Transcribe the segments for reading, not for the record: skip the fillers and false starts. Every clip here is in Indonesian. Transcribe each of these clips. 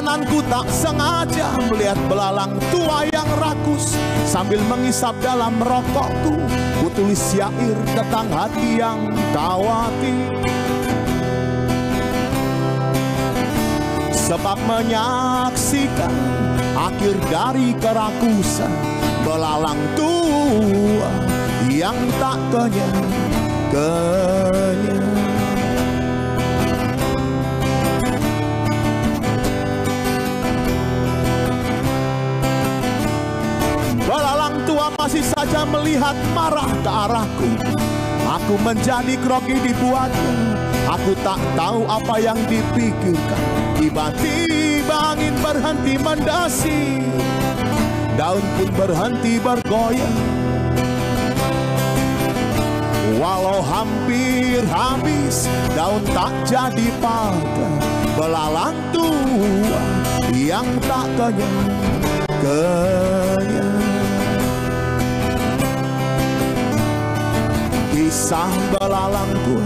Perjalananku tak sengaja melihat belalang tua yang rakus. Sambil mengisap dalam rokokku, ku tulis syair tentang hati yang khawatir. Sebab menyaksikan akhir dari kerakusan belalang tua yang tak kenyang-kenyang. Belalang tua masih saja melihat marah ke arahku. Aku menjadi grogi dibuatnya. Aku tak tahu apa yang dipikirkan. Tiba-tiba angin berhenti mendasi, daun pun berhenti bergoyang. Walau hampir habis, daun tak jadi patah. Belalang tua yang tak kenyang-kenyang. Kisah belalang tua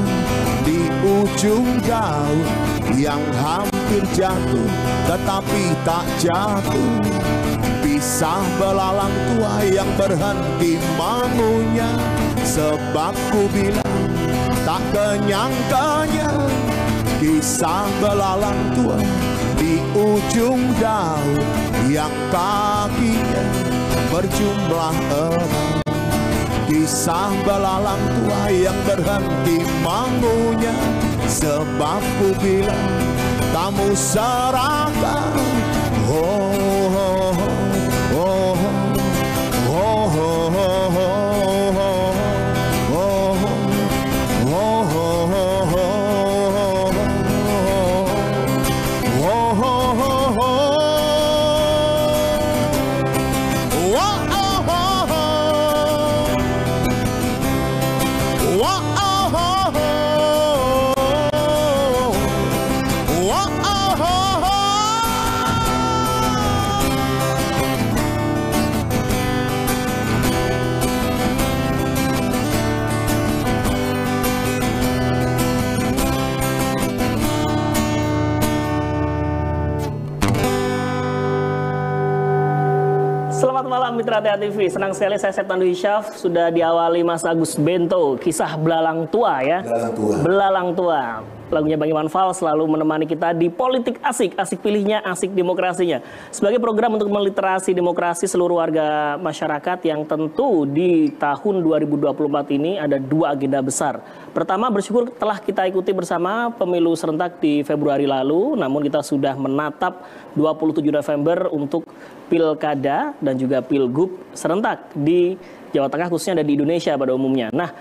di ujung daun yang hampir jatuh tetapi tak jatuh. Kisah belalang tua yang berhenti mengunyah, sebab ku bilang tak kenyang-kenyang. Kisah belalang tua di ujung daun yang kakinya berjumlah 6. Kisah belalang tua yang berhenti mengunyah, sebab ku bilang kamu serakah. Oh, oh, oh, oh, oh, Selamat malam Mitra TA TV, senang sekali saya Septan Hisyaf sudah diawali Mas Agus Bento, kisah belalang tua ya. Belalang tua. Lagunya Bang Iwan Fals selalu menemani kita di Politik Asik, asik pilihnya, asik demokrasinya. Sebagai program untuk meliterasi demokrasi seluruh warga masyarakat yang tentu di tahun 2024 ini ada 2 agenda besar. Pertama, bersyukur telah kita ikuti bersama pemilu serentak di Februari lalu, namun kita sudah menatap 27 November untuk Pilkada dan juga Pilgub serentak di Jawa Tengah khususnya dan di Indonesia pada umumnya. Nah,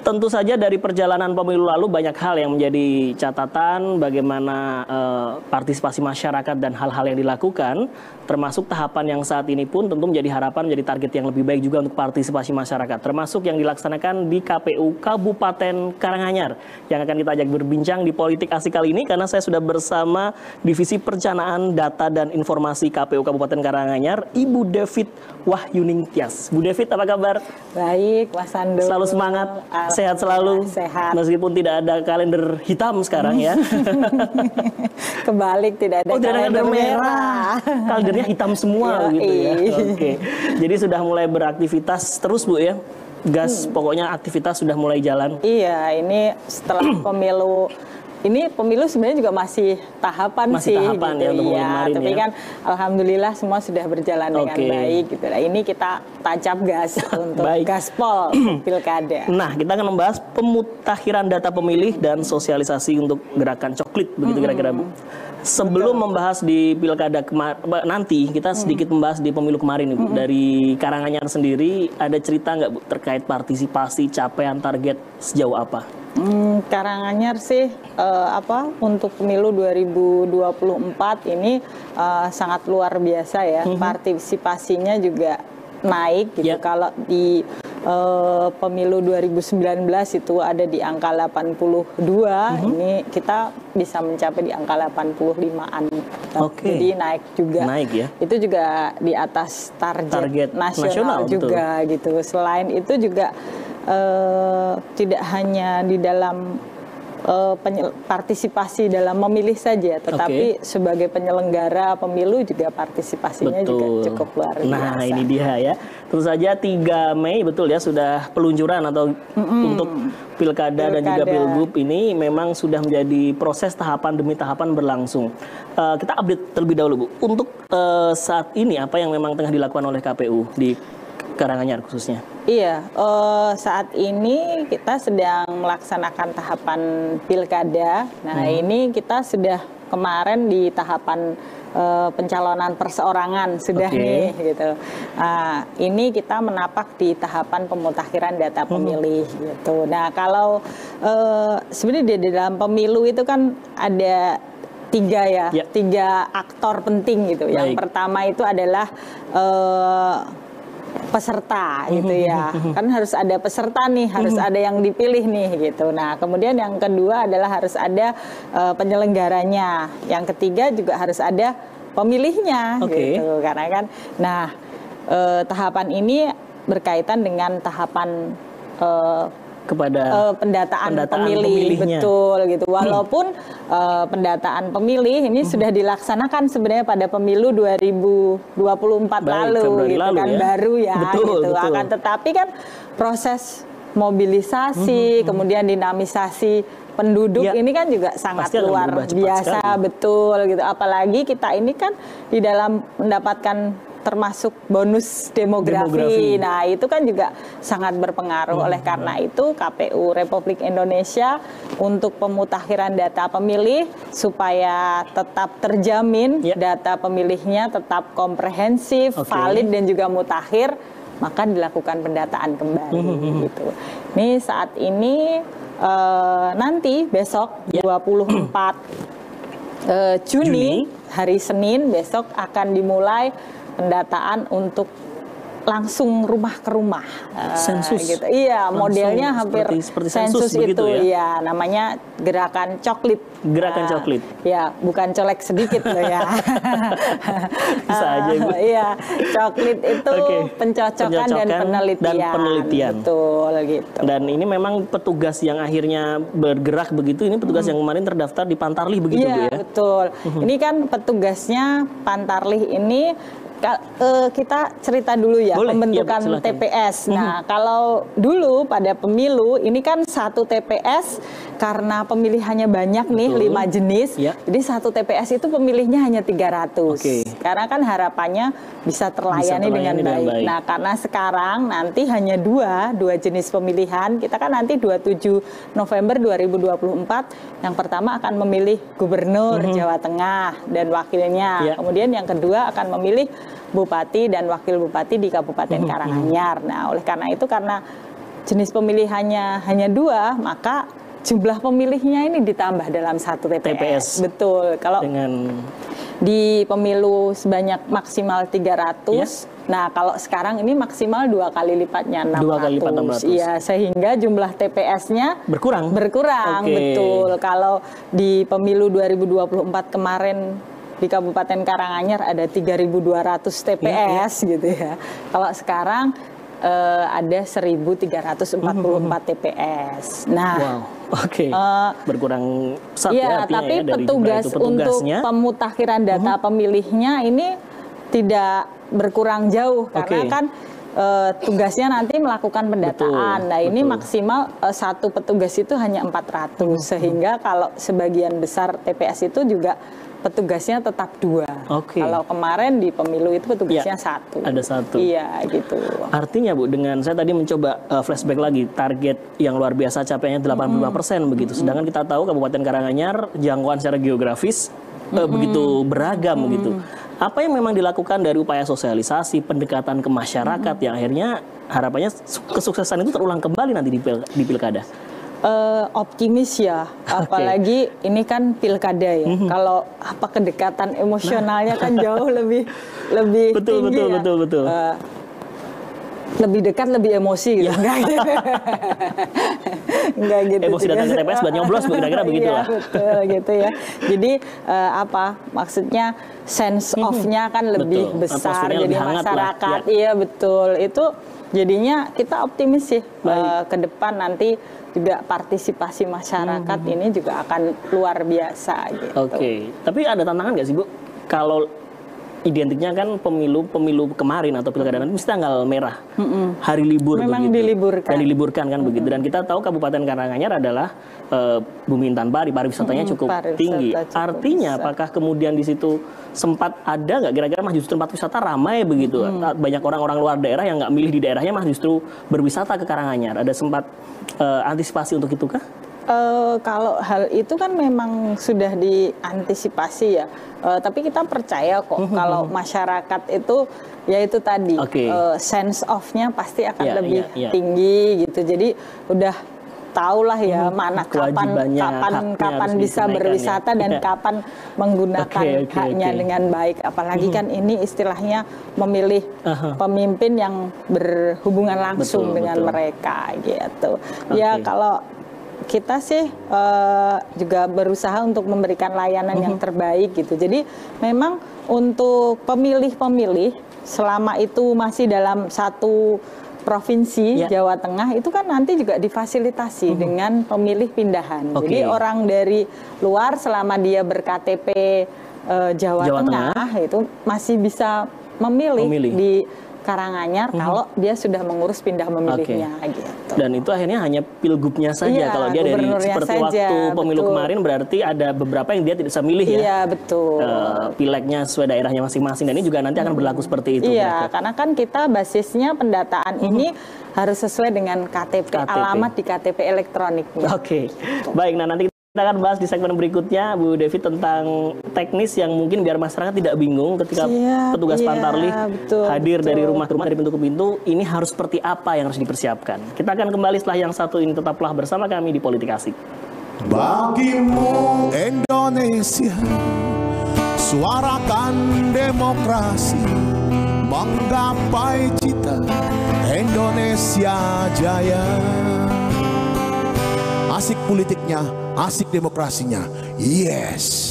tentu saja dari perjalanan pemilu lalu banyak hal yang menjadi catatan bagaimana partisipasi masyarakat dan hal-hal yang dilakukan, termasuk tahapan yang saat ini pun tentu menjadi harapan, menjadi target yang lebih baik juga untuk partisipasi masyarakat, termasuk yang dilaksanakan di KPU Kabupaten Karanganyar yang akan kita ajak berbincang di Politik Asik kali ini karena saya sudah bersama Divisi Perencanaan Data dan Informasi KPU Kabupaten Karanganyar, Ibu David Wahyuning Tias. Bu David, apa kabar? Baik, Mas Ando. Selalu semangat. Sehat selalu, sehat. Meskipun tidak ada kalender hitam sekarang ya. Kebalik, tidak ada kalender merah. Kalendernya hitam semua gitu ya. Oke. Jadi sudah mulai beraktivitas terus Bu ya. Gas, pokoknya aktivitas sudah mulai jalan. Iya, ini setelah pemilu. Ini pemilu sebenarnya juga masih tahapan masih sih, tahapan gitu. Ya, untuk kemarin, tapi ya. Kan alhamdulillah semua sudah berjalan dengan baik gitu. Nah, ini kita tancap gas untuk gaspol pilkada. Nah, kita akan membahas pemutakhiran data pemilih dan sosialisasi untuk gerakan coklit begitu kira-kira Bu. Sebelum membahas di pilkada nanti, kita sedikit membahas di pemilu kemarin Bu. Dari Karanganyar sendiri ada cerita nggak Bu terkait partisipasi, capaian target sejauh apa? Karanganyar sih untuk pemilu 2024 ini sangat luar biasa ya. Partisipasinya juga naik gitu. Kalau di pemilu 2019 itu ada di angka 82, ini kita bisa mencapai di angka 85-an. Jadi naik juga. Naik ya. Itu juga di atas target nasional juga gitu. Selain itu juga tidak hanya di dalam partisipasi dalam memilih saja, tetapi sebagai penyelenggara pemilu juga partisipasinya juga cukup luar biasa. Nah, ini dia ya. Tentu saja 3 Mei betul ya sudah peluncuran atau untuk Pilkada dan juga Pilgub ini memang sudah menjadi proses tahapan demi tahapan berlangsung. Kita update terlebih dahulu Bu. Untuk saat ini apa yang memang tengah dilakukan oleh KPU di Karanganyar khususnya? Iya, saat ini kita sedang melaksanakan tahapan pilkada. Nah, ini kita sudah kemarin di tahapan pencalonan perseorangan sudah nih gitu. Ini kita menapak di tahapan pemutakhiran data pemilih gitu. Nah, kalau sebenarnya di dalam pemilu itu kan ada 3 aktor penting gitu. Yang pertama itu adalah peserta gitu ya, kan harus ada peserta nih, harus ada yang dipilih nih gitu. Nah, kemudian yang kedua adalah harus ada penyelenggaranya, yang ketiga juga harus ada pemilihnya gitu, karena kan, nah tahapan ini berkaitan dengan tahapan kepada pendataan pemilih, betul gitu. Walaupun pendataan pemilih ini sudah dilaksanakan sebenarnya pada pemilu 2024 lalu gitu kan, baru ya gitu. Akan tetapi kan proses mobilisasi, kemudian dinamisasi penduduk ini kan juga sangat luar biasa, betul gitu. Apalagi kita ini kan di dalam mendapatkan termasuk bonus demografi. Nah, itu kan juga sangat berpengaruh. Oleh karena itu, KPU Republik Indonesia untuk pemutakhiran data pemilih supaya tetap terjamin data pemilihnya tetap komprehensif, valid dan juga mutakhir, maka dilakukan pendataan kembali gitu. Ini saat ini nanti besok 24 Juni hari Senin besok akan dimulai pendataan untuk langsung rumah ke rumah, sensus gitu. Iya, modelnya hampir seperti sensus itu ya? Ya, namanya gerakan coklit. Gerakan coklit. Ya, bukan colek sedikit loh ya. Bisa aja Bu. Iya, coklit itu pencocokan dan penelitian. Betul gitu. Dan ini memang petugas yang akhirnya bergerak begitu, ini petugas yang kemarin terdaftar di Pantarlih begitu Bu ya? Iya, betul. Ini kan petugasnya Pantarlih ini kita cerita dulu ya. Boleh, pembentukan TPS. Nah, kalau dulu pada pemilu ini kan satu TPS karena pemilihannya banyak nih, 5 jenis. Jadi satu TPS itu pemilihnya hanya 300. Karena kan harapannya bisa terlayani dengan baik. Nah, karena sekarang nanti hanya dua jenis pemilihan. Kita kan nanti 27 November 2024 yang pertama akan memilih gubernur Jawa Tengah dan wakilnya. Kemudian yang kedua akan memilih bupati dan wakil bupati di Kabupaten Karanganyar. Nah, oleh karena itu, karena jenis pemilihannya hanya 2, maka jumlah pemilihnya ini ditambah dalam satu TPS. Betul. Kalau di pemilu sebanyak maksimal 300, nah kalau sekarang ini maksimal 2 kali lipatnya 600. 2 kali lipat 600. Iya, sehingga jumlah TPS-nya berkurang. Betul. Kalau di pemilu 2024 kemarin di Kabupaten Karanganyar ada 3.200 TPS gitu ya. Kalau sekarang ada 1.344 TPS. Nah, berkurang satu tapi ya, petugas untuk pemutakhiran data pemilihnya ini tidak berkurang jauh karena kan tugasnya nanti melakukan pendataan. Nah, ini maksimal satu petugas itu hanya 400 sehingga kalau sebagian besar TPS itu juga petugasnya tetap 2. Kalau kemarin di pemilu itu petugasnya 1. Ada 1. Iya, gitu. Artinya Bu, dengan saya tadi mencoba flashback lagi, target yang luar biasa capainya 85% begitu. Sedangkan kita tahu Kabupaten Karanganyar jangkauan secara geografis begitu beragam begitu. Apa yang memang dilakukan dari upaya sosialisasi, pendekatan ke masyarakat yang akhirnya harapannya kesuksesan itu terulang kembali nanti di pilkada? Optimis ya, apalagi ini kan pilkada ya. Kalau kedekatan emosionalnya kan jauh lebih tinggi ya. Betul. Lebih dekat, lebih emosi gitu. Enggak gitu. Emosi datang ke TPS buat nyoblos, kira-kira begitu lah. Betul gitu ya. Jadi maksudnya sense of-nya kan lebih besar, jadi masyarakat. Iya betul. Itu jadinya kita optimis sih ke depan nanti juga partisipasi masyarakat ini juga akan luar biasa gitu. Oke. Tapi ada tantangan nggak sih Bu? Kalau identiknya kan pemilu kemarin atau pilkada nanti mesti tanggal merah, hari libur. Memang begitu. diliburkan. Dan diliburkan kan begitu. Dan kita tahu Kabupaten Karanganyar adalah bumi intan pari, pariwisatanya cukup tinggi. Artinya apakah kemudian di situ sempat ada nggak kira-kira mas justru tempat wisata ramai begitu? Banyak orang-orang luar daerah yang nggak milih di daerahnya mas justru berwisata ke Karanganyar. Ada sempat antisipasi untuk itu kah? Kalau hal itu kan memang sudah diantisipasi ya, tapi kita percaya kok kalau masyarakat itu ya itu tadi sense of-nya pasti akan lebih tinggi gitu. Jadi udah tahulah ya mana kapan bisa berwisata dan kapan menggunakan haknya dengan baik. Apalagi kan ini istilahnya memilih pemimpin yang berhubungan langsung dengan mereka gitu. Ya kalau kita sih juga berusaha untuk memberikan layanan yang terbaik gitu. Jadi memang untuk pemilih-pemilih selama itu masih dalam satu provinsi Jawa Tengah itu kan nanti juga difasilitasi dengan pemilih pindahan. Jadi orang dari luar selama dia berKTP Jawa Tengah itu masih bisa memilih di Karanganyar kalau dia sudah mengurus pindah memilihnya gitu. Dan itu akhirnya hanya pilgubnya saja. Kalau dia dari seperti waktu pemilu kemarin berarti ada beberapa yang dia tidak bisa milih ya. Iya, betul. Pilegnya sesuai daerahnya masing-masing dan ini juga nanti akan berlaku seperti itu. Iya, karena kan kita basisnya pendataan ini harus sesuai dengan KTP, alamat di KTP elektronik. Oke. Baik, nah nanti kita akan bahas di segmen berikutnya Bu Devi tentang teknis yang mungkin biar masyarakat tidak bingung ketika petugas Pantarlih hadir dari rumah ke rumah, dari pintu ke pintu, ini harus seperti apa yang harus dipersiapkan. Kita akan kembali setelah yang satu ini, tetaplah bersama kami di Politik Asik. Bagimu Indonesia, suarakan demokrasi, menggapai cita Indonesia jaya. Asik politiknya, asik demokrasinya. Yes.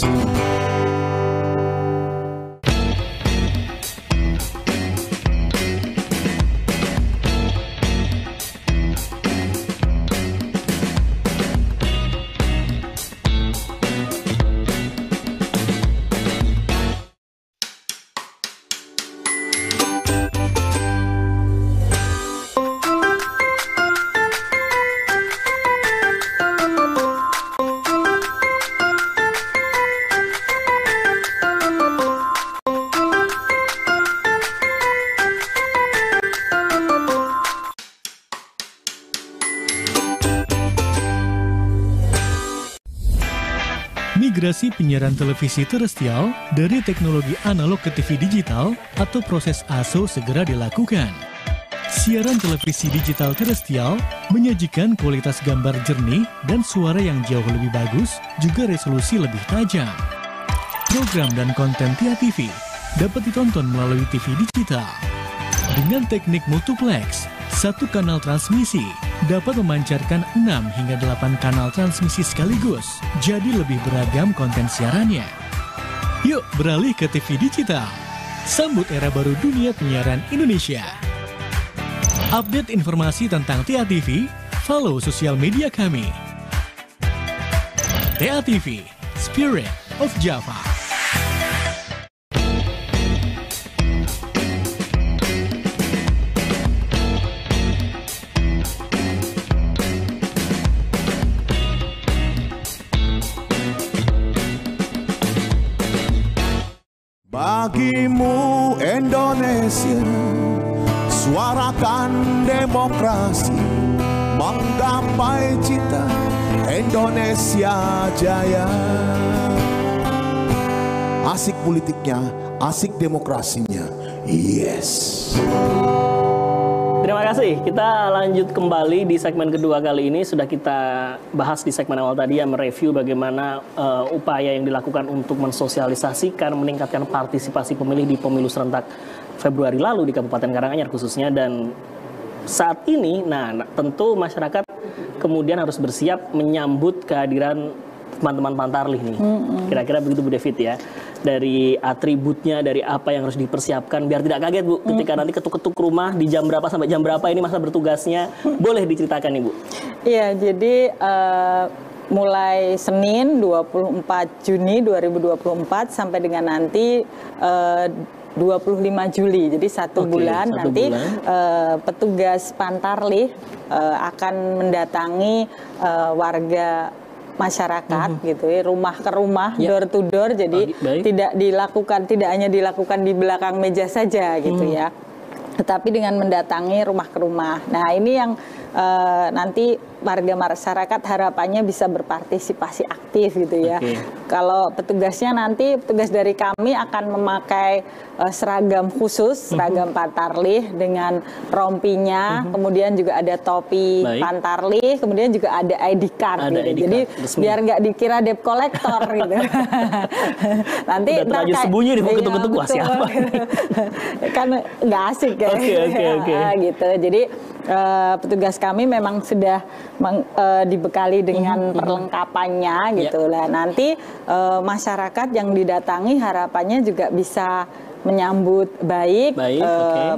Migrasi penyiaran televisi terestrial dari teknologi analog ke TV digital atau proses ASO segera dilakukan. Siaran televisi digital terestrial menyajikan kualitas gambar jernih dan suara yang jauh lebih bagus, juga resolusi lebih tajam. Program dan konten TIA TV dapat ditonton melalui TV digital. Dengan teknik multiplex, satu kanal transmisi dapat memancarkan 6 hingga 8 kanal transmisi sekaligus, jadi lebih beragam konten siarannya. Yuk beralih ke TV digital. Sambut era baru dunia penyiaran Indonesia. Update informasi tentang TIA TV, follow sosial media kami. TIA TV, Spirit of Java. Bagimu Indonesia, suarakan demokrasi, menggapai cita Indonesia jaya. Asik politiknya, asik demokrasinya. Yes. Terima kasih. Kita lanjut kembali di segmen kedua kali ini. Sudah kita bahas di segmen awal tadi yang mereview bagaimana upaya yang dilakukan untuk mensosialisasikan, meningkatkan partisipasi pemilih di pemilu serentak Februari lalu di Kabupaten Karanganyar khususnya. Dan saat ini, nah tentu masyarakat kemudian harus bersiap menyambut kehadiran teman-teman Pantarlih nih. Kira-kira begitu Bu David ya. Dari atributnya, dari apa yang harus dipersiapkan biar tidak kaget Bu ketika nanti ketuk-ketuk rumah di jam berapa sampai jam berapa ini masa bertugasnya. Boleh diceritakan nih Bu? Iya, jadi mulai Senin 24 Juni 2024 sampai dengan nanti 25 Juli, jadi satu bulan nanti petugas Pantarlih akan mendatangi warga masyarakat gitu ya, rumah ke rumah, door to door, jadi tidak hanya dilakukan di belakang meja saja gitu ya, tetapi dengan mendatangi rumah ke rumah. Nah ini yang nanti warga masyarakat harapannya bisa berpartisipasi aktif gitu ya. Kalau petugasnya nanti, petugas dari kami akan memakai seragam khusus, seragam Pantarlih dengan rompinya, kemudian juga ada topi Pantarlih, kemudian juga ada ID card gitu. Jadi biar nggak dikira debt collector gitu. Nanti terlanjur sembunyi di ketuk-ketuk, wah siapa? Kan nggak asik ya. Gitu. Jadi petugas kami memang sudah dibekali dengan perlengkapannya gitu lah. Nanti masyarakat yang didatangi harapannya juga bisa menyambut baik,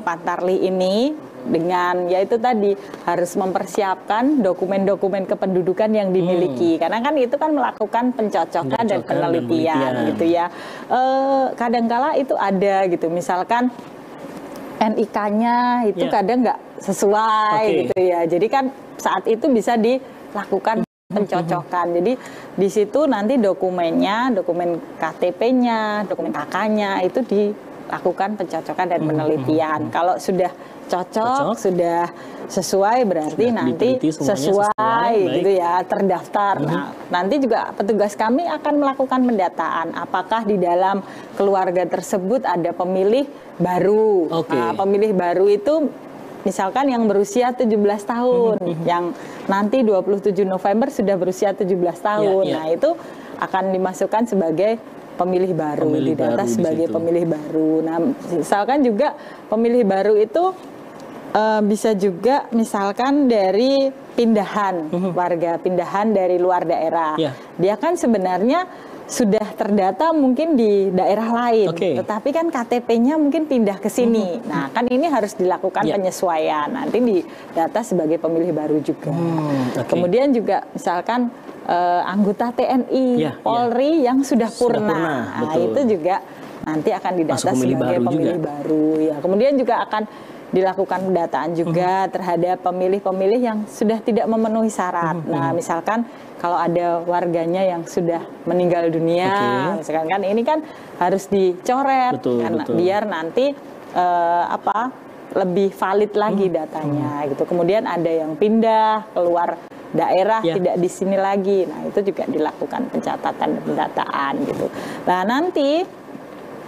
Pantarlih ini dengan yaitu tadi harus mempersiapkan dokumen-dokumen kependudukan yang dimiliki, karena kan itu kan melakukan pencocokan dan penelitian gitu ya. Kadangkala itu ada gitu, misalkan NIK-nya itu kadang nggak sesuai gitu ya. Jadi kan saat itu bisa dilakukan pencocokan. Jadi di situ nanti dokumennya, dokumen KTP-nya, dokumen KK-nya itu dilakukan pencocokan dan penelitian. Kalau sudah cocok, sudah sesuai, berarti sudah nanti sesuai gitu ya, terdaftar. Nah, nanti juga petugas kami akan melakukan pendataan apakah di dalam keluarga tersebut ada pemilih baru. Nah, pemilih baru itu misalkan yang berusia 17 tahun, yang nanti 27 November sudah berusia 17 tahun. Nah, itu akan dimasukkan sebagai pemilih baru, didata sebagai pemilih baru. Nah, misalkan juga pemilih baru itu bisa juga misalkan dari pindahan, warga pindahan dari luar daerah. Dia kan sebenarnya sudah terdata mungkin di daerah lain, tetapi kan KTP-nya mungkin pindah ke sini. Nah, kan ini harus dilakukan penyesuaian. Nanti didata sebagai pemilih baru juga. Kemudian juga misalkan anggota TNI, Polri yang sudah purna. Nah, itu juga nanti akan didata sebagai pemilih baru. Ya, kemudian juga akan dilakukan pendataan juga terhadap pemilih-pemilih yang sudah tidak memenuhi syarat. Nah, misalkan kalau ada warganya yang sudah meninggal dunia, misalkan kan ini kan harus dicoret biar nanti lebih valid lagi datanya gitu. Kemudian ada yang pindah keluar daerah, tidak di sini lagi. Nah, itu juga dilakukan pencatatan dan pendataan gitu. Nah, nanti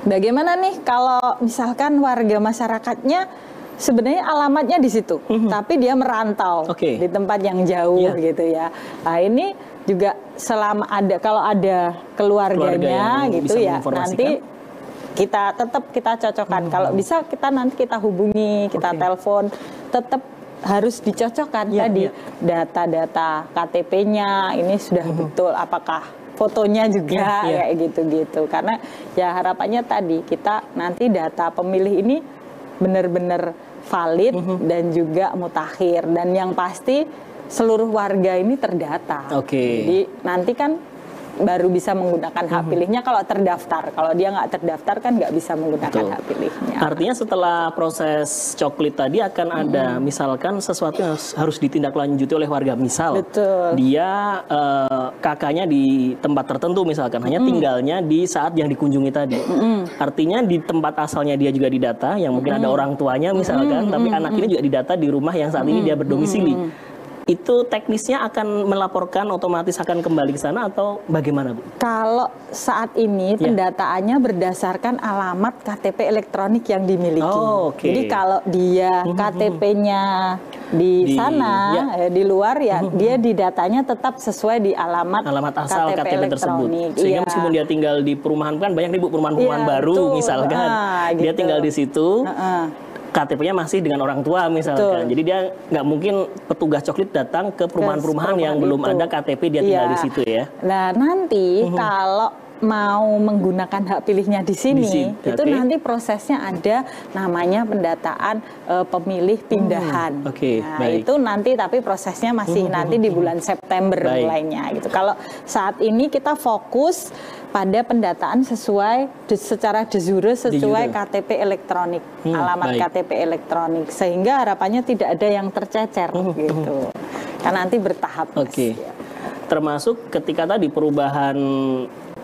bagaimana nih kalau misalkan warga masyarakatnya sebenarnya alamatnya di situ, tapi dia merantau di tempat yang jauh gitu ya. Nah, ini juga selama ada, kalau ada keluarganya gitu ya, nanti kita tetap kita cocokkan. Kalau bisa nanti kita hubungi, kita telepon, tetap harus dicocokkan tadi data-data KTP-nya ini sudah betul, apakah fotonya juga kayak gitu-gitu. Karena ya harapannya tadi kita nanti data pemilih ini benar-benar valid dan juga mutakhir, dan yang pasti seluruh warga ini terdata. Jadi nanti kan baru bisa menggunakan hak pilihnya kalau terdaftar. Kalau dia nggak terdaftar kan nggak bisa menggunakan hak pilihnya. Artinya setelah proses coklit tadi akan ada misalkan sesuatu yang harus ditindaklanjuti oleh warga. Misal dia kakaknya di tempat tertentu misalkan, hanya tinggalnya di saat yang dikunjungi tadi. Artinya di tempat asalnya dia juga didata, yang mungkin ada orang tuanya misalkan, tapi anak ini juga didata di rumah yang saat ini dia berdomisili. Itu teknisnya akan melaporkan otomatis akan kembali ke sana atau bagaimana, Bu? Kalau saat ini pendataannya berdasarkan alamat KTP elektronik yang dimiliki. Jadi kalau dia KTP-nya di sana, di luar ya, dia didatanya tetap sesuai di alamat asal KTP tersebut. Sehingga meskipun dia tinggal di perumahan, kan banyak nih Bu perumahan-perumahan baru misalkan, dia tinggal di situ. KTP-nya masih dengan orang tua misalkan. Jadi dia nggak mungkin petugas coklit datang ke perumahan-perumahan yang belum ada KTP dia tinggal di situ ya. Nah, nanti kalau mau menggunakan hak pilihnya di sini, itu nanti prosesnya ada namanya pendataan pemilih pindahan. Itu nanti tapi prosesnya masih nanti di bulan September mulainya gitu. Kalau saat ini kita fokus pada pendataan secara de jure sesuai KTP elektronik, alamat KTP elektronik, sehingga harapannya tidak ada yang tercecer gitu. Kan nanti bertahap. Termasuk ketika tadi perubahan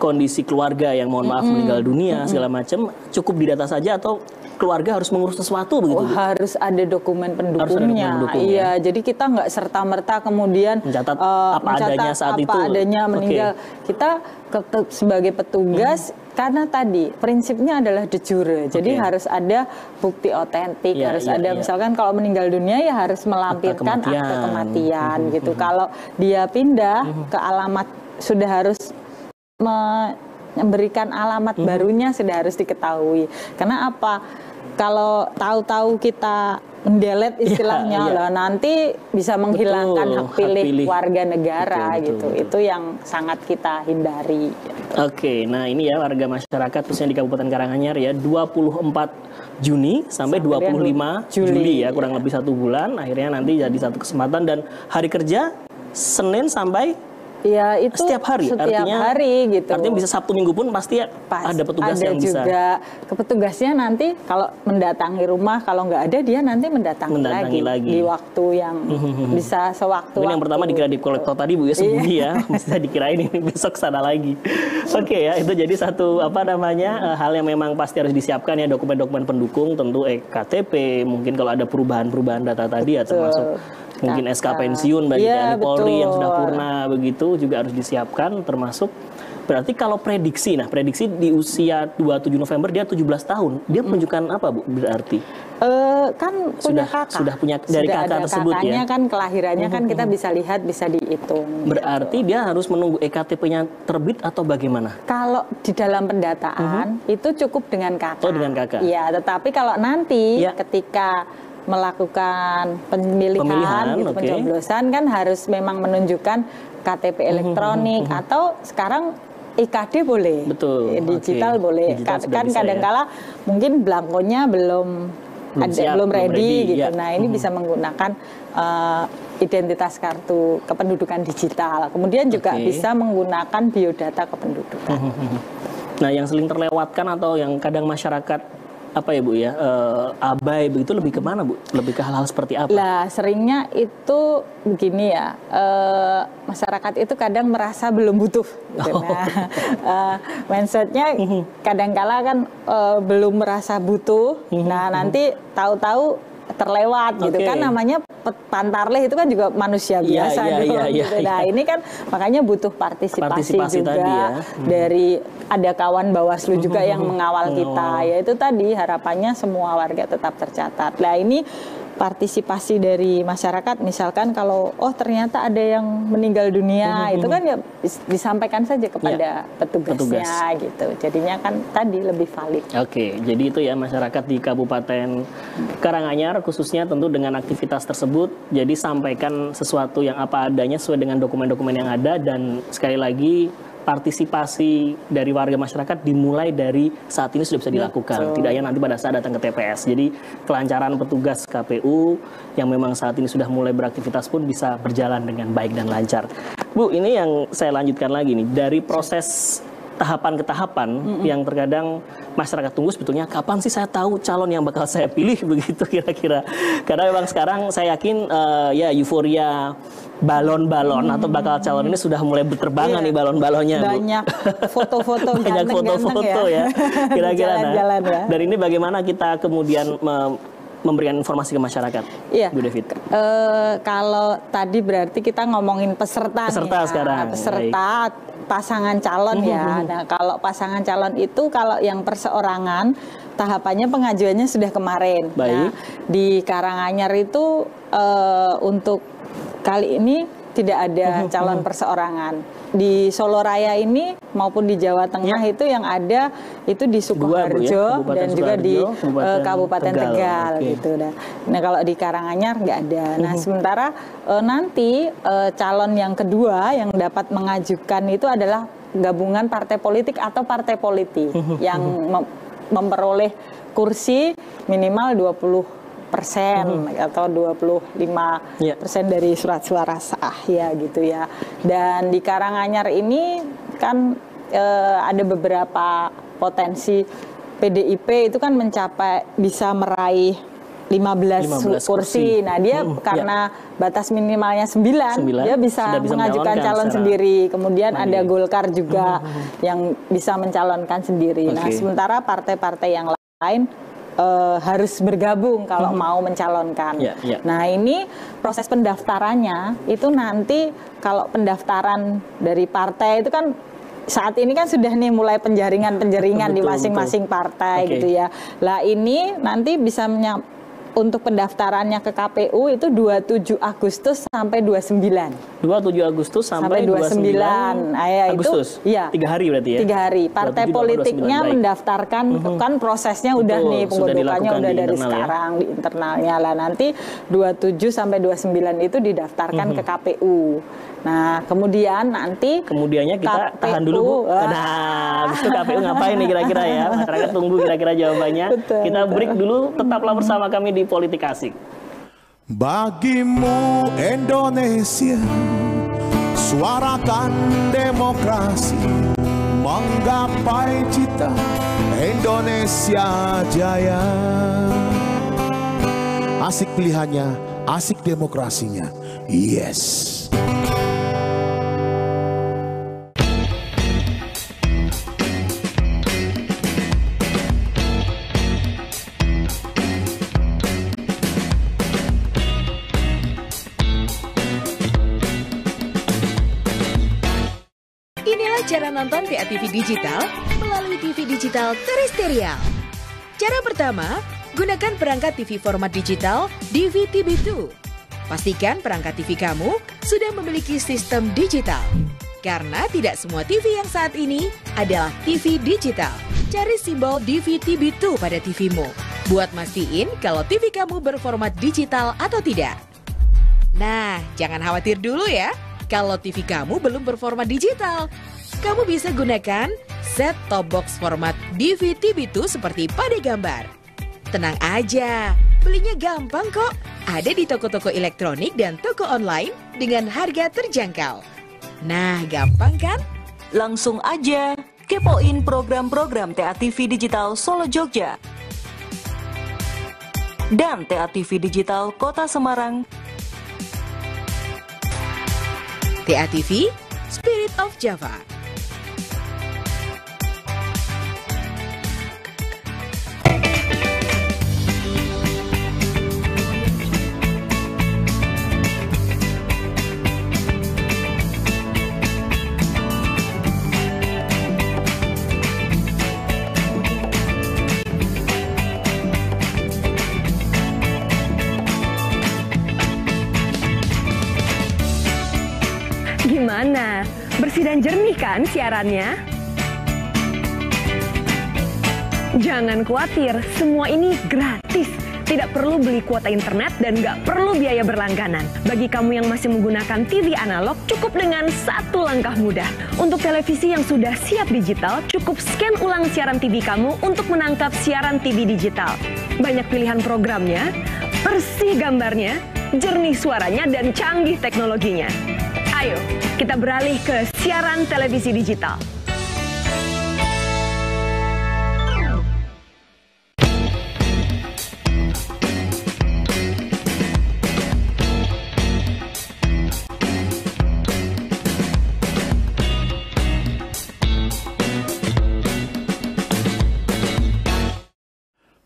kondisi keluarga yang mohon maaf meninggal dunia segala macam, cukup didata saja atau keluarga harus mengurus sesuatu begitu? Harus ada dokumen pendukungnya. Iya, jadi kita nggak serta-merta kemudian mencatat apa adanya saat itu. Meninggal. Kita sebagai petugas karena tadi prinsipnya adalah de jure. Jadi harus ada bukti otentik, harus ada misalkan kalau meninggal dunia ya harus melampirkan akte kematian gitu. Kalau dia pindah ke alamat sudah harus memberikan alamat barunya sudah harus diketahui. Karena apa? Kalau tahu-tahu kita mendelete istilahnya lah, nanti bisa menghilangkan hak pilih warga negara gitu. Itu yang sangat kita hindari. Gitu. Nah ini ya warga masyarakat khususnya di Kabupaten Karanganyar ya 24 Juni sampai 25 Juli ya kurang lebih 1 bulan. Akhirnya nanti jadi satu kesempatan dan hari kerja Senin sampai ya itu setiap hari, artinya gitu. Artinya bisa Sabtu Minggu pun pasti ada petugas yang bisa. Ada juga petugasnya nanti kalau mendatangi rumah, kalau nggak ada dia nanti mendatangi lagi di waktu yang bisa sewaktu. Mungkin yang pertama dikira di kolektor tadi Bu ya sembunyi ya, bisa dikirain ini besok sana lagi. Ya itu jadi satu hal yang memang pasti harus disiapkan ya, dokumen-dokumen pendukung tentu KTP, mungkin kalau ada perubahan data tadi ya termasuk mungkin SK pensiun bagi TNI Polri yang sudah purna begitu juga harus disiapkan, termasuk berarti kalau prediksi di usia 27 November dia 17 tahun, dia menunjukkan apa Bu berarti? Kan punya kakak. Sudah punya dari kakak tersebut kakaknya ya. Kan kelahirannya kan kita bisa lihat, bisa dihitung. Berarti dia harus menunggu EKTP-nya terbit atau bagaimana? Kalau di dalam pendataan itu cukup dengan kakak. Dengan kakak. Iya, tetapi kalau nanti ketika melakukan pemilihan gitu, pencoblosan kan harus memang menunjukkan KTP elektronik atau sekarang IKD boleh, digital boleh. Digital kan kadang-kala mungkin belangkonya belum ready gitu. Nah ini bisa menggunakan identitas kartu kependudukan digital. Kemudian juga bisa menggunakan biodata kependudukan. Nah yang sering terlewatkan atau yang kadang masyarakat Bu ya abai begitu lebih kemana Bu? Lebih ke hal-hal seperti apa? Lah seringnya itu begini ya, masyarakat itu kadang merasa belum butuh gitu. Mindsetnya kadang-kala kan belum merasa butuh, nah nanti tahu-tahu terlewat gitu kan, namanya pantarleh itu kan juga manusia biasa gitu. Nah ini kan makanya butuh partisipasi juga tadi ya. Dari ada kawan Bawaslu juga yang mengawal kita, yaitu tadi harapannya semua warga tetap tercatat. Nah ini partisipasi dari masyarakat, misalkan kalau ternyata ada yang meninggal dunia, itu kan ya disampaikan saja kepada petugasnya gitu. Jadinya kan tadi lebih valid. Jadi itu ya masyarakat di Kabupaten Karanganyar khususnya tentu dengan aktivitas tersebut, jadi sampaikan sesuatu yang apa adanya sesuai dengan dokumen-dokumen yang ada, dan sekali lagi partisipasi dari warga masyarakat dimulai dari saat ini sudah bisa dilakukan. Tidak hanya nanti pada saat datang ke TPS. Jadi kelancaran petugas KPU yang memang saat ini sudah mulai beraktivitas pun bisa berjalan dengan baik dan lancar. Bu, ini yang saya lanjutkan lagi nih. Dari proses tahapan ke tahapan yang terkadang masyarakat tunggu sebetulnya kapan sih saya tahu calon yang bakal saya pilih begitu kira-kira. Karena memang sekarang saya yakin euforia balon-balon atau bakal calon ini sudah mulai berterbangan nih balon-balonnya. Banyak foto-foto banyak foto-foto ya. Kira-kira ya. Dari ini bagaimana kita kemudian memberikan informasi ke masyarakat, Bu David? Kalau tadi berarti kita ngomongin peserta sekarang. Peserta pasangan calon ya. Nah, kalau pasangan calon itu kalau yang perseorangan tahapannya pengajuannya sudah kemarin. Nah, di Karanganyar itu untuk kali ini tidak ada calon perseorangan. Di Solo Raya ini maupun di Jawa Tengah itu yang ada itu di Sukoharjo dan juga di Kabupaten Tegal gitu. Nah kalau di Karanganyar nggak ada. Nah sementara nanti calon yang kedua yang dapat mengajukan itu adalah gabungan partai politik atau partai politik yang memperoleh kursi minimal 20% atau 25% dari surat suara sah ya gitu ya. Dan di Karanganyar ini kan ada beberapa potensi. PDIP itu kan bisa meraih 15 kursi. Nah, dia karena batas minimalnya 9, dia bisa mengajukan calon sendiri. Kemudian ada Golkar juga yang bisa mencalonkan sendiri. Nah, sementara partai-partai yang lain harus bergabung kalau mau mencalonkan. Nah, ini proses pendaftarannya itu nanti kalau pendaftaran dari partai itu kan saat ini kan sudah nih mulai penjaringan di masing-masing partai gitu ya. Lah ini nanti bisa untuk pendaftarannya ke KPU itu 27 Agustus sampai 29. 27 Agustus sampai 29 Agustus? Iya. 3 hari berarti ya? 3 hari. Partai politiknya mendaftarkan, kan prosesnya udah nih, pengundukannya udah dari sekarang di internalnya. Lah nanti 27 sampai 29 itu didaftarkan ke KPU. Nah, kemudian nanti kemudiannya kita tahan dulu, Bu. Nah, habis itu KPU ngapain nih kira-kira ya? Masyarakat tunggu kira-kira jawabannya. Kita break dulu, tetaplah bersama kami di Politik Asik. Bagimu Indonesia, suarakan demokrasi, menggapai cita Indonesia jaya. Asik pilihannya, asik demokrasinya. Yes. Cara nonton TATV Digital melalui TV digital terestrial. Cara pertama, gunakan perangkat TV format digital DVTV2. Pastikan perangkat TV kamu sudah memiliki sistem digital. Karena tidak semua TV yang saat ini adalah TV digital. Cari simbol DVTV2 pada TV-mu. Buat mastiin kalau TV kamu berformat digital atau tidak. Nah, jangan khawatir dulu ya kalau TV kamu belum berformat digital. Kamu bisa gunakan set-top box format DVTV2 seperti pada gambar. Tenang aja, belinya gampang kok. Ada di toko-toko elektronik dan toko online dengan harga terjangkau. Nah, gampang kan? Langsung aja kepoin program-program TATV Digital Solo Jogja dan TATV Digital Kota Semarang. TATV Spirit of Java. Gimana? Bersih dan jernih kan siarannya? Jangan khawatir, semua ini gratis. Tidak perlu beli kuota internet dan nggak perlu biaya berlangganan. Bagi kamu yang masih menggunakan TV analog, cukup dengan satu langkah mudah. Untuk televisi yang sudah siap digital, cukup scan ulang siaran TV kamu untuk menangkap siaran TV digital. Banyak pilihan programnya, bersih gambarnya, jernih suaranya, dan canggih teknologinya. Ayo, kita beralih ke siaran televisi digital.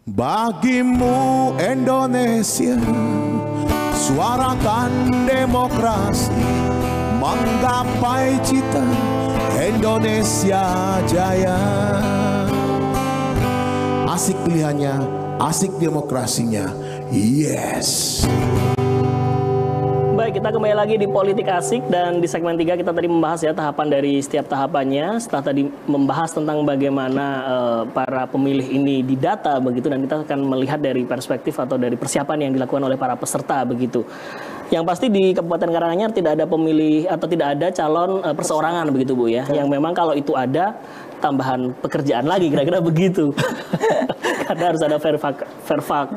Bagimu Indonesia, suarakan demokrasi, menggapai cita Indonesia jaya. Asik pilihannya, asik demokrasinya. Yes. Baik, kita kembali lagi di Politik Asik dan di segmen 3 kita tadi membahas ya tahapan dari setiap tahapannya. Setelah tadi membahas tentang bagaimana para pemilih ini didata begitu, dan kita akan melihat dari perspektif atau dari persiapan yang dilakukan oleh para peserta begitu. Yang pasti di Kabupaten Karanganyar tidak ada pemilih atau tidak ada calon perseorangan begitu Bu ya. Yang memang kalau itu ada tambahan pekerjaan lagi kira-kira begitu. Karena harus ada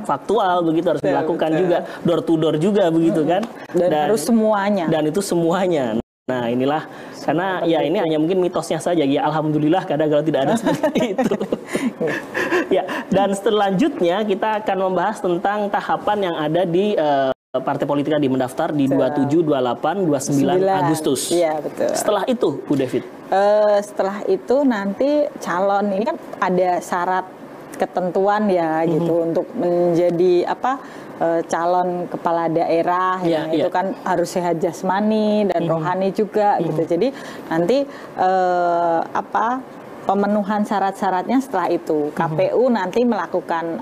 faktual begitu, harus dilakukan juga door to door juga begitu kan. Dan harus semuanya. Dan itu semuanya. Nah inilah karena ya ini hanya mungkin mitosnya saja ya, alhamdulillah kadang kalau tidak ada seperti itu. Ya, dan selanjutnya kita akan membahas tentang tahapan yang ada di partai politik tadi mendaftar di 27, 28, 29 Agustus. Iya, betul. Setelah itu Bu David. Setelah itu nanti calon ini kan ada syarat ketentuan ya gitu untuk menjadi calon kepala daerah itu kan harus sehat jasmani dan rohani juga gitu. Jadi nanti pemenuhan syarat-syaratnya setelah itu KPU nanti melakukan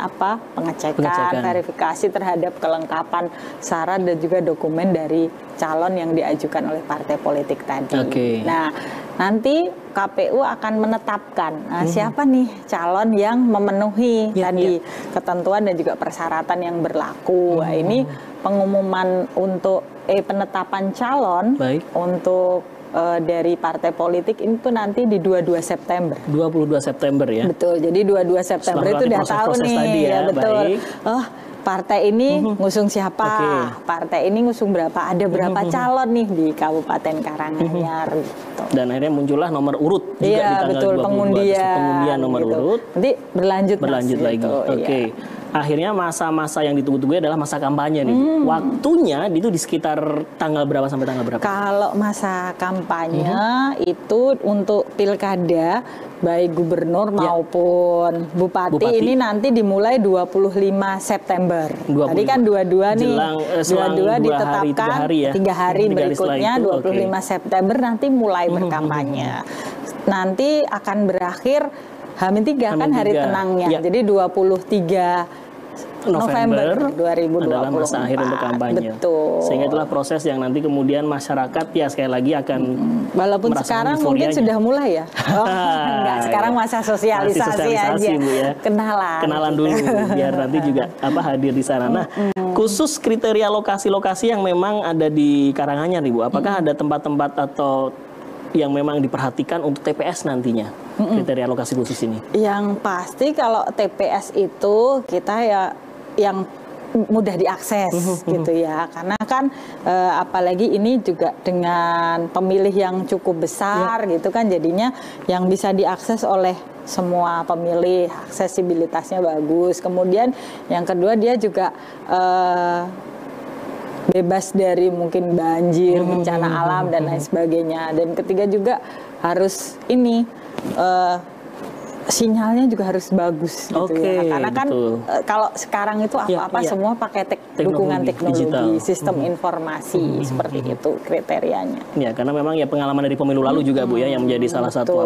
pengecekan, verifikasi terhadap kelengkapan syarat dan juga dokumen dari calon yang diajukan oleh partai politik tadi. Nah, nanti KPU akan menetapkan siapa nih calon yang memenuhi tadi ketentuan dan juga persyaratan yang berlaku. Nah, ini pengumuman untuk penetapan calon untuk dari partai politik itu nanti di 22 September. 22 September ya. Betul. Jadi 22 September itu udah tahu nih tadi ya, betul. Oh, partai ini ngusung siapa? Partai ini ngusung berapa? Ada berapa calon nih di Kabupaten Karanganyar gitu. Dan akhirnya muncullah nomor urut juga di tanggal 22 pengundian nomor urut. Nanti berlanjut lagi. Oke. Akhirnya masa-masa yang ditunggu-tunggu adalah masa kampanye nih. Waktunya itu di sekitar tanggal berapa sampai tanggal berapa? Kalau masa kampanye itu untuk pilkada baik gubernur maupun bupati ini nanti dimulai 25 September. Tadi kan 22 nih. 22 ditetapkan 3 hari berikutnya 25 September nanti mulai berkampanye. Nanti akan berakhir H-3 kan hari tenangnya. Jadi 23 November 2024 adalah masa akhir untuk kampanye. Betul. Sehingga itulah proses yang nanti kemudian masyarakat ya sekali lagi akan walaupun sekarang mungkin sudah mulai ya. Enggak, sekarang masa sosialisasi aja. Bu, ya. Kenalan dulu biar nanti juga hadir di sana. Nah, khusus kriteria lokasi-lokasi yang memang ada di Karanganyar Ibu, apakah ada tempat-tempat atau yang memang diperhatikan untuk TPS nantinya, kriteria lokasi khusus ini? Yang pasti kalau TPS itu kita ya yang mudah diakses gitu ya, karena kan apalagi ini juga dengan pemilih yang cukup besar gitu kan, jadinya yang bisa diakses oleh semua pemilih, aksesibilitasnya bagus. Kemudian yang kedua dia juga bebas dari mungkin banjir, bencana alam dan lain sebagainya. Dan ketiga juga harus ini sinyalnya juga harus bagus gitu ya. Karena kan kalau sekarang itu apa-apa semua pakai dukungan teknologi, digital. Sistem informasi seperti itu kriterianya. Ya, karena memang ya pengalaman dari pemilu lalu juga Bu ya yang menjadi salah satu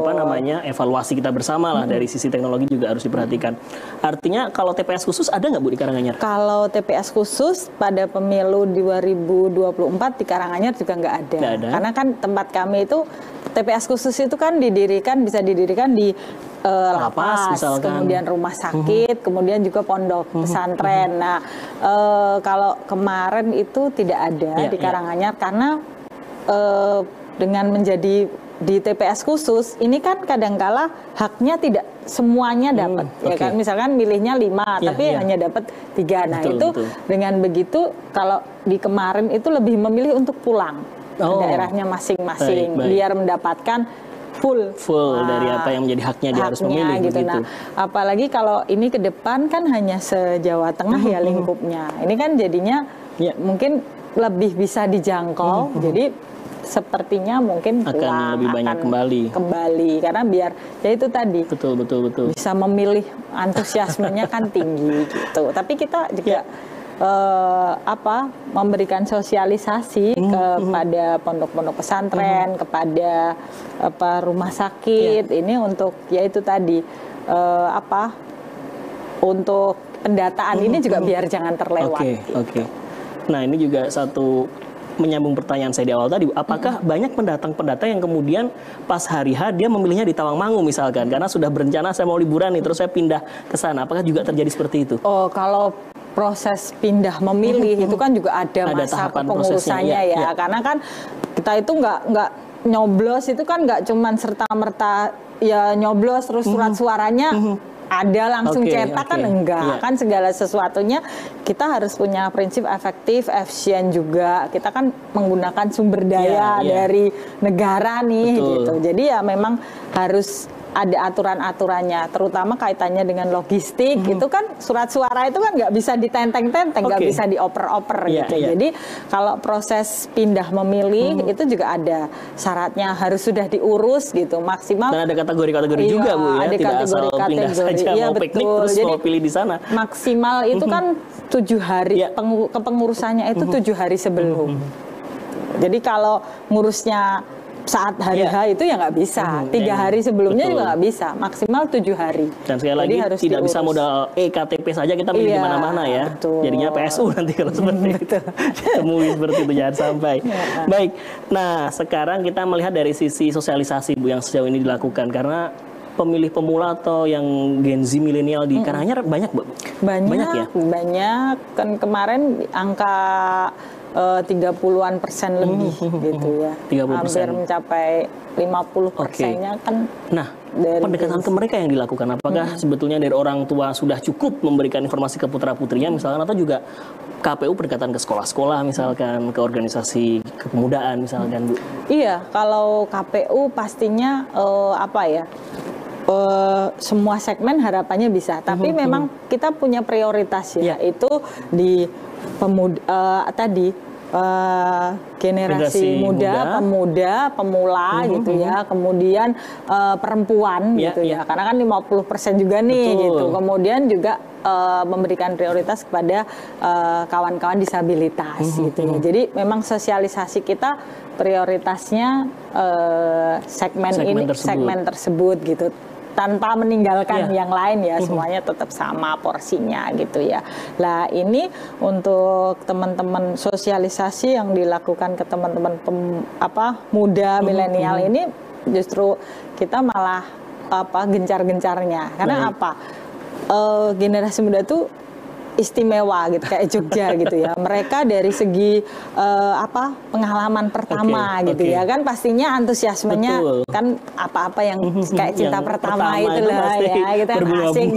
evaluasi kita bersama lah dari sisi teknologi juga harus diperhatikan. Artinya kalau TPS khusus ada nggak Bu di Karanganyar? Kalau TPS khusus pada pemilu 2024 di Karanganyar juga nggak ada. Karena kan tempat kami itu TPS khusus itu kan bisa didirikan di lapas, kemudian rumah sakit, kemudian juga pondok pesantren. Nah, kalau kemarin itu tidak ada di Karanganyar karena dengan menjadi di TPS khusus ini kan kadangkala haknya tidak semuanya dapat, ya kan? Misalkan milihnya 5 tapi hanya dapat 3. Nah, dengan begitu kalau di kemarin itu lebih memilih untuk pulang ke daerahnya masing-masing biar mendapatkan full dari apa yang menjadi haknya dia harus memilih gitu. Nah, apalagi kalau ini ke depan kan hanya se-Jawa Tengah ya lingkupnya. Ini kan jadinya mungkin lebih bisa dijangkau. Jadi sepertinya mungkin akan lebih banyak kembali karena biar ya itu tadi betul bisa memilih, antusiasmenya kan tinggi gitu. Tapi kita juga memberikan sosialisasi kepada pondok-pondok pesantren, kepada rumah sakit ini untuk yaitu tadi untuk pendataan ini juga biar jangan terlewat. Oke. Nah, ini juga satu menyambung pertanyaan saya di awal tadi, apakah banyak pendatang-pendatang yang kemudian pas hari H dia memilihnya di Tawangmangu misalkan karena sudah berencana saya mau liburan nih terus saya pindah ke sana, apakah juga terjadi seperti itu? Oh, kalau proses pindah memilih itu kan juga ada masa kepengurusannya ya. Karena kan kita itu nggak nyoblos itu kan nggak cuman serta-merta ya nyoblos terus surat suaranya ada langsung cetak kan enggak. Kan segala sesuatunya kita harus punya prinsip efektif, efisien juga. Kita kan menggunakan sumber daya dari negara nih gitu. Jadi ya memang harus ada aturan-aturannya, terutama kaitannya dengan logistik. Itu kan surat suara itu kan nggak bisa ditenteng-tenteng, nggak bisa dioper-oper gitu. Jadi kalau proses pindah memilih itu juga ada syaratnya, harus sudah diurus gitu maksimal. Dan ada kategori-kategori juga Bu ya, tidak asal pindah saja mau piknik terus jadi, mau pilih di sana. Maksimal itu kan 7 hari, kepengurusannya itu 7 hari sebelum. Jadi kalau ngurusnya saat hari H itu ya nggak bisa, 3 hari sebelumnya juga nggak bisa, maksimal 7 hari. Dan sekali lagi harus tidak bisa modal KTP saja kita milih di mana-mana ya. Jadinya PSU nanti kalau seperti itu. Temui seperti itu, jangan sampai. Baik, nah sekarang kita melihat dari sisi sosialisasi Bu yang sejauh ini dilakukan, karena pemilih pemula atau yang Gen Z milenial di Karanganyar banyak Bu? Banyak ya? Banyak, kan kemarin angka 30-an% lebih gitu ya. 30%. Hampir mencapai 50%-nya kan. Nah, pendekatan ke mereka yang dilakukan, apakah sebetulnya dari orang tua sudah cukup memberikan informasi ke putra-putrinya misalkan, atau juga KPU pendekatan ke sekolah-sekolah misalkan, ke organisasi kepemudaan misalkan Bu? Iya, kalau KPU pastinya semua segmen harapannya bisa, tapi memang kita punya prioritas ya, itu di pemuda generasi muda, pemuda, pemula gitu ya, kemudian perempuan gitu ya, karena kan 50% juga nih gitu, kemudian juga memberikan prioritas kepada kawan-kawan disabilitas gitu ya. Jadi memang sosialisasi kita prioritasnya segmen tersebut gitu, tanpa meninggalkan yang lain ya, semuanya tetap sama porsinya gitu ya. Lah ini untuk teman-teman sosialisasi yang dilakukan ke teman-teman muda milenial ini justru kita malah gencar-gencarnya, karena generasi muda tuh istimewa gitu, kayak Jogja gitu ya. Mereka dari segi pengalaman pertama gitu ya, kan pastinya antusiasmenya kan apa-apa yang kayak cinta pertama itu lah ya, gitu kan asik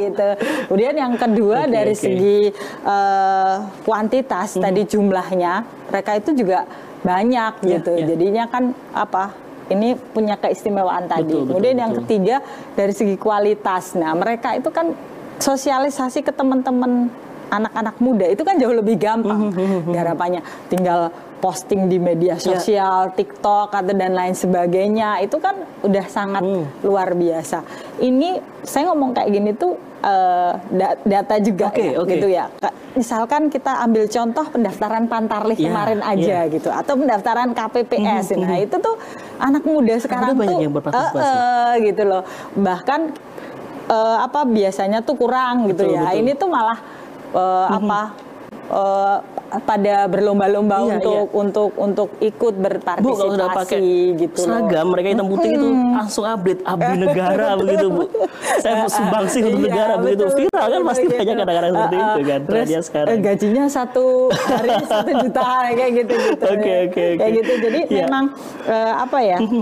gitu. Kemudian yang kedua dari segi kuantitas tadi jumlahnya, mereka itu juga banyak gitu. Jadinya kan ini punya keistimewaan tadi. Kemudian yang ketiga dari segi kualitas. Nah, mereka itu kan sosialisasi ke teman-teman anak-anak muda itu kan jauh lebih gampang. Garapannya tinggal posting di media sosial, TikTok atau dan lain sebagainya, itu kan udah sangat luar biasa. Ini saya ngomong kayak gini tuh data juga gitu ya. Misalkan kita ambil contoh pendaftaran Pantarlih kemarin aja gitu, atau pendaftaran KPPS. Nah, itu tuh anak muda sekarang tuh gitu loh. Bahkan biasanya tuh kurang gitu ya. Ini tuh malah pada berlomba-lomba untuk ikut berpartisipasi. Bu, kalau sudah pakai gitu seragam mereka hitam putih itu langsung update abdi negara begitu Bu. Saya sumbangsi untuk negara begitu. Viral kan pasti banyak kadang-kadang seperti itu kan. Terus gajinya 1 hari 1 juta kayak gitu. Kayak gitu. Jadi memang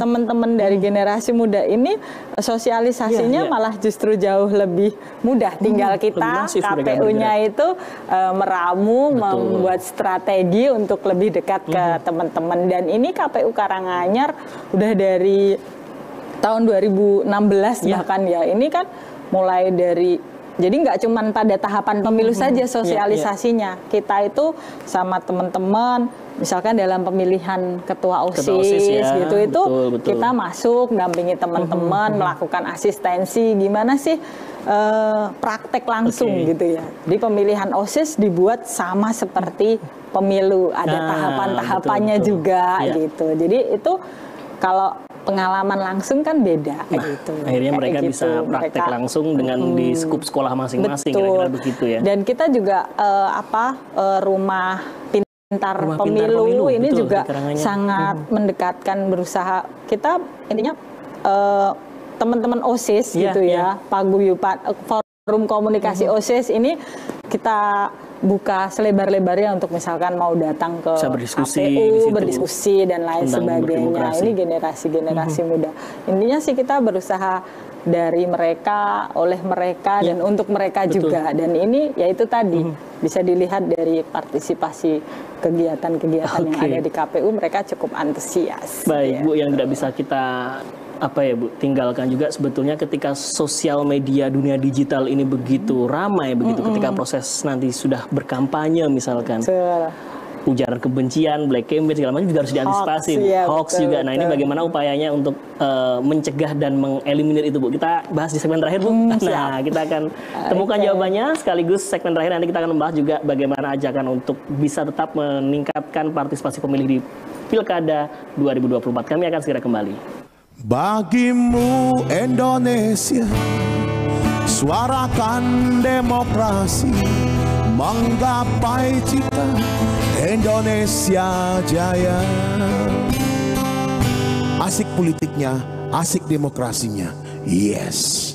teman-teman dari generasi muda ini sosialisasinya malah justru jauh lebih mudah. Tinggal kita KPU-nya itu meramu, membuat strategi untuk lebih dekat ke teman-teman. Dan ini KPU Karanganyar udah dari tahun 2016 bahkan ya. Ini kan mulai dari, jadi nggak cuma pada tahapan pemilu saja sosialisasinya. Kita itu sama teman-teman, misalkan dalam pemilihan ketua OSIS gitu, itu kita masuk dampingi teman-teman, melakukan asistensi, gimana sih praktek langsung gitu ya. Di pemilihan OSIS dibuat sama seperti pemilu, ada tahapan-tahapannya juga gitu. Jadi itu kalau pengalaman langsung kan beda gitu. Akhirnya mereka bisa praktek langsung dengan di skup sekolah masing-masing, kira-kira begitu ya. Dan kita juga rumah pintar pemilu ini juga sangat mendekatkan, berusaha kita intinya teman-teman OSIS gitu ya, Paguyuban Forum Komunikasi OSIS ini kita buka selebar-lebarnya untuk misalkan mau datang ke KPU, berdiskusi dan lain sebagainya. Ini generasi-generasi muda. Intinya sih kita berusaha dari mereka, oleh mereka, dan untuk mereka juga. Dan ini yaitu tadi bisa dilihat dari partisipasi kegiatan-kegiatan yang ada di KPU, mereka cukup antusias. Baik, Bu, yang tidak bisa kita Bu, tinggalkan juga sebetulnya ketika sosial media dunia digital ini begitu ramai, begitu ketika proses nanti sudah berkampanye misalkan. Ujaran kebencian, black campaign segala macam juga harus diantisipasi, hoax juga. Nah, ini bagaimana upayanya untuk mencegah dan mengeliminir itu, Bu? Kita bahas di segmen terakhir, Bu. Nah, kita akan temukan jawabannya sekaligus segmen terakhir nanti kita akan membahas juga bagaimana ajakan untuk bisa tetap meningkatkan partisipasi pemilih di Pilkada 2024. Kami akan segera kembali. Bagimu Indonesia, suarakan demokrasi, menggapai cita Indonesia jaya. Asik politiknya, asik demokrasinya. Yes.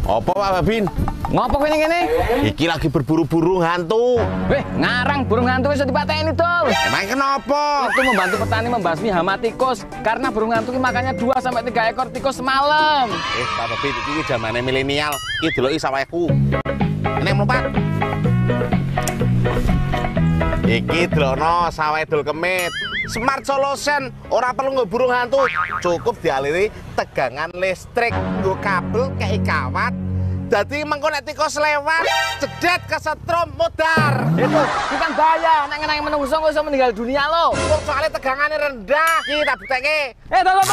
Apa Pak Babin? Ngopo kene kene? Iki lagi berburu burung hantu. Ngarang burung hantu wis dipateni, Dul. Emang kenapa? Itu membantu petani membasmi hama tikus karena burung hantu ini makannya 2 sampai 3 ekor tikus semalam. Pak Babin, iki zamane milenial. Iki deloki saweku. Ini mlumpat. Iki delono sawe dul kemit. Smart solution, ora perlu nggo burung hantu, cukup dialiri tegangan listrik, nggo kabel kayak kawat. Dadi mengko nek tikus lewat, cedet kesetrum mudar. Itu bukan bahaya, nek ngenangi menungso kok iso meninggal dunia lo. Kok soalnya tegangannya rendah, iki tak bukteke. Tolong.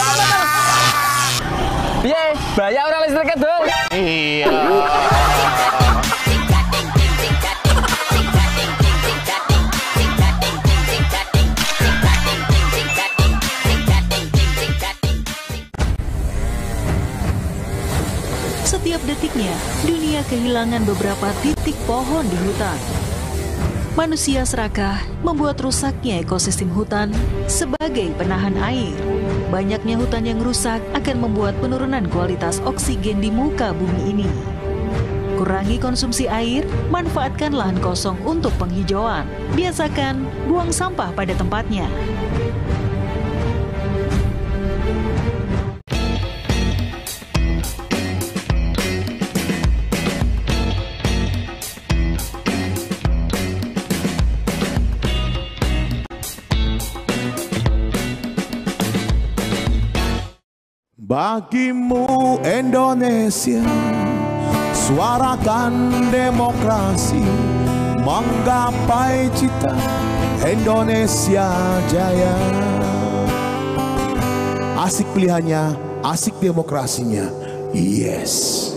Piye? Bahaya ora listriknya, Dul? Iya. Setiap detiknya, dunia kehilangan beberapa titik pohon di hutan. Manusia serakah membuat rusaknya ekosistem hutan sebagai penahan air. Banyaknya hutan yang rusak akan membuat penurunan kualitas oksigen di muka bumi ini. Kurangi konsumsi air, manfaatkan lahan kosong untuk penghijauan. Biasakan buang sampah pada tempatnya. Bagimu Indonesia, suarakan demokrasi, menggapai cita Indonesia jaya. Asik pilihannya, asik demokrasinya. Yes.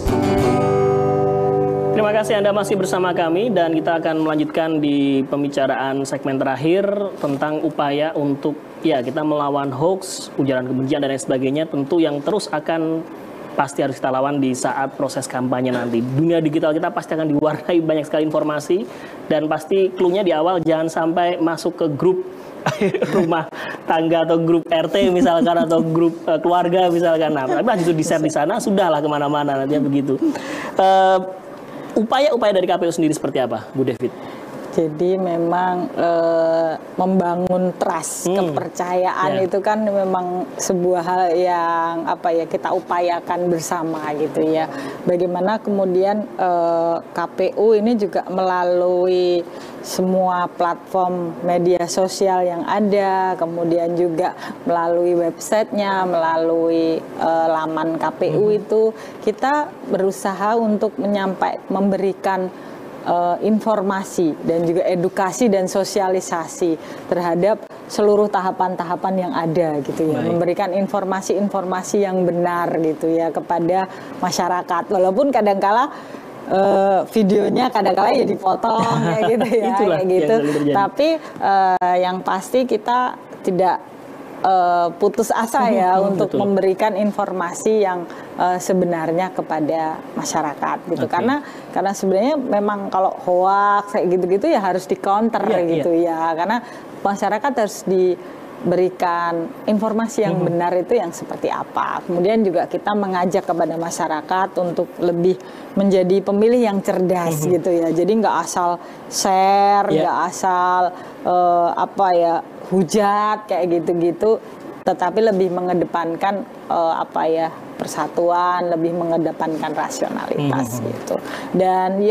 Terima kasih Anda masih bersama kami dan kita akan melanjutkan di pembicaraan segmen terakhir tentang upaya untuk kita melawan hoax, ujaran kebencian dan lain sebagainya, tentu yang terus akan pasti harus kita lawan di saat proses kampanye nanti. Dunia digital kita pasti akan diwarnai banyak sekali informasi dan pasti clue-nya di awal jangan sampai masuk ke grup rumah tangga atau grup RT misalkan atau grup keluarga misalkan. Nah, tapi itu di-share di sana sudahlah kemana-mana nantinya begitu. Upaya-upaya dari KPU sendiri seperti apa, Bu David? Jadi memang membangun trust, kepercayaan itu kan memang sebuah hal yang kita upayakan bersama gitu ya. Bagaimana kemudian KPU ini juga melalui semua platform media sosial yang ada, kemudian juga melalui websitenya, melalui laman KPU itu kita berusaha untuk memberikan informasi dan juga edukasi dan sosialisasi terhadap seluruh tahapan-tahapan yang ada gitu ya. Baik. Memberikan informasi-informasi yang benar gitu ya kepada masyarakat. Walaupun kadangkala videonya kadang-kala ya dipotong kayak gitu ya. Kayak gitu. Tapi yang pasti kita tidak putus asa ya untuk memberikan informasi yang sebenarnya kepada masyarakat gitu. Karena sebenarnya memang kalau hoax kayak gitu-gitu ya harus di counter gitu ya. Karena masyarakat harus diberikan informasi yang benar itu yang seperti apa. Kemudian juga kita mengajak kepada masyarakat untuk lebih menjadi pemilih yang cerdas gitu ya. Jadi nggak asal share, nggak asal hujat kayak gitu-gitu, tetapi lebih mengedepankan persatuan, lebih mengedepankan rasionalitas gitu. Dan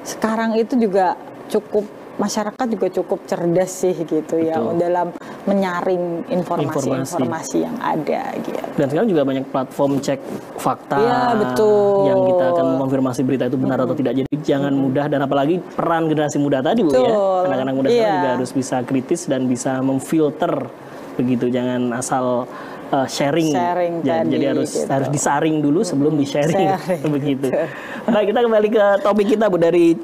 sekarang itu juga masyarakat juga cukup cerdas sih gitu ya dalam menyaring informasi yang ada gitu. Dan sekarang juga banyak platform cek fakta yang kita akan mengonfirmasi berita itu benar atau tidak. Jadi jangan mudah, dan apalagi peran generasi muda tadi Bu ya. Anak-anak muda sekarang juga harus bisa kritis dan bisa memfilter begitu. Jangan asal sharing jadi harus disaring dulu sebelum di-sharing begitu. Nah, kita kembali ke topik kita Bu, dari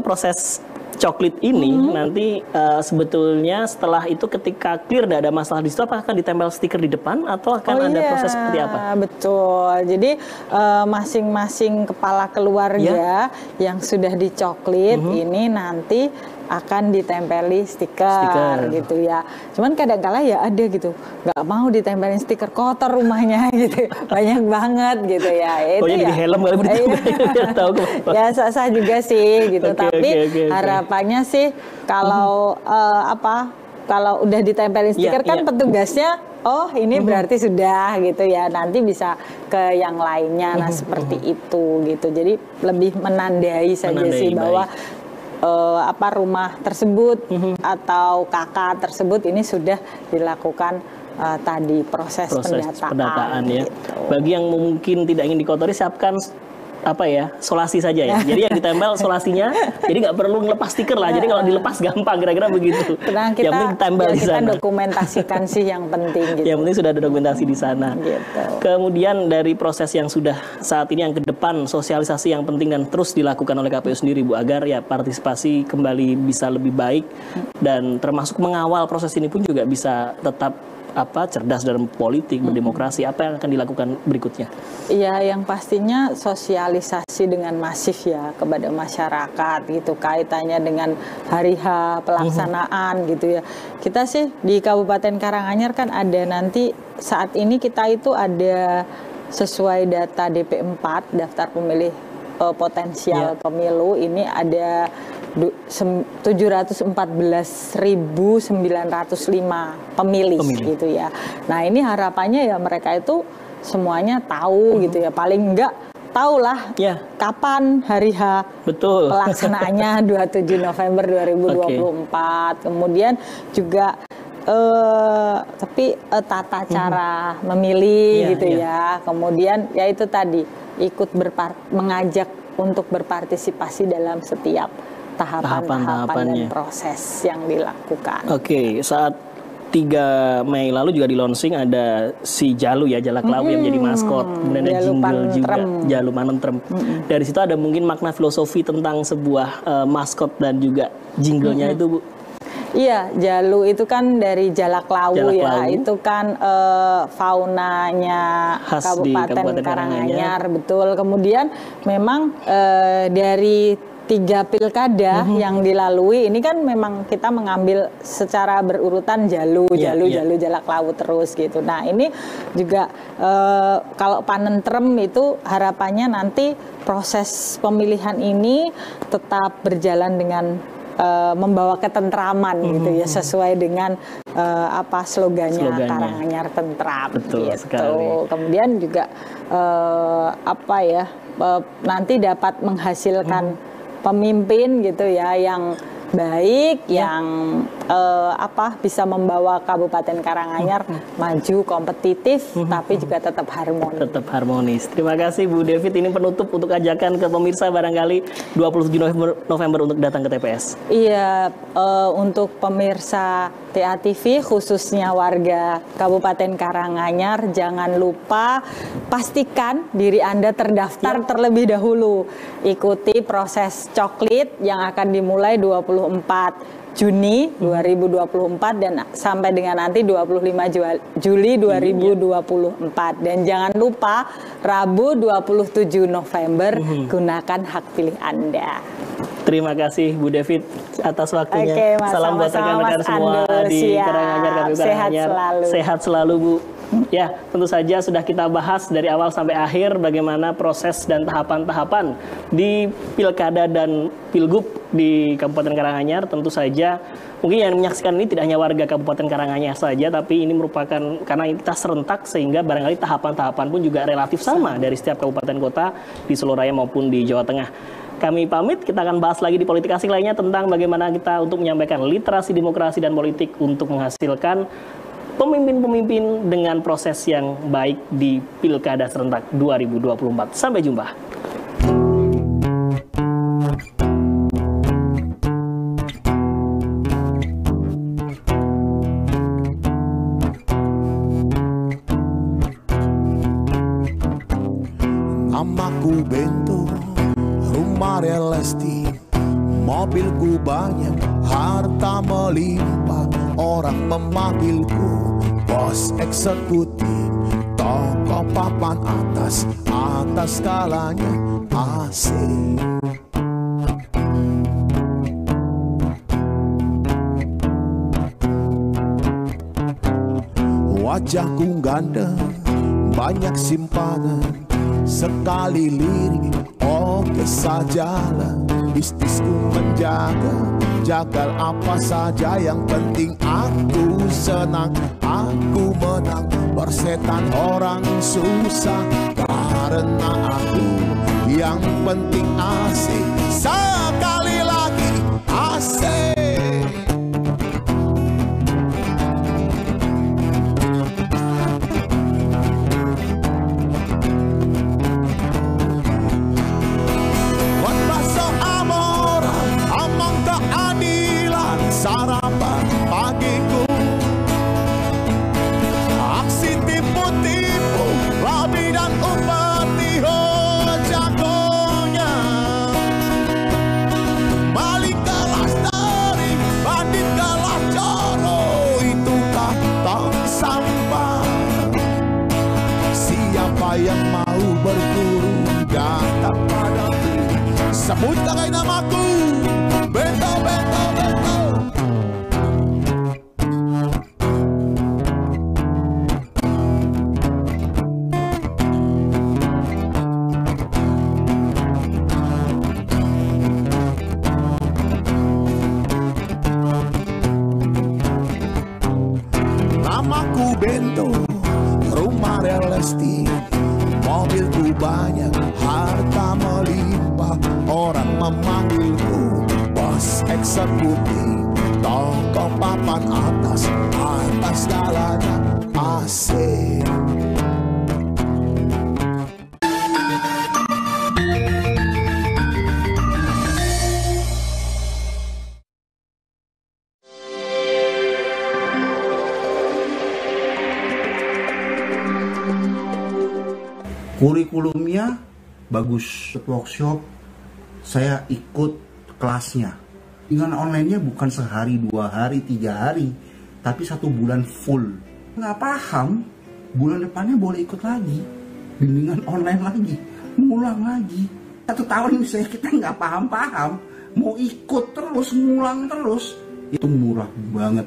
proses coklit ini nanti sebetulnya setelah itu ketika clear tidak ada masalah di situ, apakah akan ditempel stiker di depan atau akan ada proses seperti apa? Betul. Jadi masing-masing kepala keluarga yang sudah dicoklit ini nanti akan ditempeli stiker gitu ya. Cuman kadang-kala ya ada gitu, nggak mau ditempelin stiker, kotor rumahnya gitu, banyak banget gitu ya. Itu jadi helm kali ya sah-sah juga sih gitu. Tapi harapannya sih kalau kalau udah ditempelin stiker kan petugasnya ini berarti sudah gitu ya, nanti bisa ke yang lainnya. Nah seperti itu gitu. Jadi lebih menandai saja sih bahwa rumah tersebut atau kakak tersebut ini sudah dilakukan tadi proses pendataan ya. Gitu. Bagi yang mungkin tidak ingin dikotori, siapkan solasi saja ya. Jadi yang ditempel solasinya, jadi nggak perlu ngelepas stiker lah. Jadi kalau dilepas gampang, kira-kira begitu. Yang penting ditempel di sana. Kita dokumentasikan sih yang penting gitu. Yang penting sudah ada dokumentasi di sana. Gitu. Kemudian dari proses yang sudah saat ini yang ke depan, sosialisasi yang penting dan terus dilakukan oleh KPU sendiri Bu, agar ya partisipasi kembali bisa lebih baik dan termasuk mengawal proses ini pun juga bisa tetap cerdas dalam politik, berdemokrasi. Apa yang akan dilakukan berikutnya? Iya, yang pastinya sosialisasi dengan masif ya kepada masyarakat gitu, kaitannya dengan hari H pelaksanaan gitu ya. Kita sih di Kabupaten Karanganyar kan ada nanti saat ini kita itu ada sesuai data DP4, daftar pemilih potensial pemilu, ini ada 714.905 pemilih gitu ya. Nah ini harapannya ya mereka itu semuanya tahu gitu ya, paling enggak tahulah kapan hari H pelaksanaannya 27 November 2024. Kemudian juga tapi tata cara memilih gitu ya. Kemudian ya itu tadi ikut mengajak untuk berpartisipasi dalam setiap tahapan dan proses yang dilakukan. Oke, saat 3 Mei lalu juga di launching ada si Jalu ya, Jalak Lawu yang menjadi maskot. Kemudian ada jingle juga, Jalu Panentrem. Dari situ ada mungkin makna filosofi tentang sebuah maskot dan juga jinglenya itu Bu. Iya, Jalu itu kan dari Jalak Lawu ya, itu kan faunanya Kabupaten Karanganyar, betul. Kemudian memang dari 3 pilkada yang dilalui ini kan memang kita mengambil secara berurutan Jalu, Jalak Lawu terus gitu. Nah ini juga kalau Panentrem itu harapannya nanti proses pemilihan ini tetap berjalan dengan membawa ketentraman gitu ya, sesuai dengan slogannya Karanganyar tentram. Betul gitu. Sekali. Kemudian juga nanti dapat menghasilkan pemimpin gitu ya yang baik, yang bisa membawa Kabupaten Karanganyar maju, kompetitif, tapi juga tetap harmonis. Tetap harmonis. Terima kasih Bu David. Ini penutup untuk ajakan ke pemirsa barangkali 27 November untuk datang ke TPS. Iya, untuk pemirsa TATV khususnya warga Kabupaten Karanganyar, jangan lupa pastikan diri Anda terdaftar terlebih dahulu. Ikuti proses coklit yang akan dimulai 24 Juni 2024 dan sampai dengan nanti 25 Juli 2024. Dan jangan lupa Rabu 27 November gunakan hak pilih Anda. Terima kasih Bu David atas waktunya. Salam buat rekan-rekan semua di Karanganyar, sehat selalu Bu. Ya, tentu saja sudah kita bahas dari awal sampai akhir bagaimana proses dan tahapan-tahapan di Pilkada dan Pilgub di Kabupaten Karanganyar. Tentu saja mungkin yang menyaksikan ini tidak hanya warga Kabupaten Karanganyar saja, tapi ini merupakan karena kita serentak sehingga barangkali tahapan-tahapan pun juga relatif sama dari setiap kabupaten kota di Solo Raya maupun di Jawa Tengah. Kami pamit, kita akan bahas lagi di Politik Asik lainnya tentang bagaimana kita untuk menyampaikan literasi demokrasi dan politik untuk menghasilkan pemimpin-pemimpin dengan proses yang baik di Pilkada Serentak 2024. Sampai jumpa. Namaku Bento, rumah realistik, mobilku banyak, harta melimpah, orang memanggilku bos eksekutif, toko papan atas skalanya AC. Wajahku ganteng, banyak simpanan, sekali lirik oke sajalah. Bisnisku menjaga, jagal apa saja, yang penting aku senang, aku menang. Persetan orang susah, karena aku yang penting asik. Sekali lagi asik. Sarapan pagiku, aksi tipu-tipu, lobby dan upeti jagonya. Maling kalah dari bandit kalah coro, itukah tong sampah. Siapa yang mau berguru datang padaku, sebut kakak namaku Bento, Bento, Bento. Namaku Bento, rumah realistik, mobilku banyak, harta melimpah, orang memanggilku bos eksekutif, toko papan atas skalanya AC. Kurikulumnya bagus, workshop saya ikut kelasnya. Dengan online-nya bukan sehari, 2 hari, 3 hari, tapi 1 bulan full. Nggak paham, bulan depannya boleh ikut lagi, bimbingan online lagi, ngulang lagi. 1 tahun misalnya kita nggak paham-paham, mau ikut terus, ngulang terus, itu murah banget.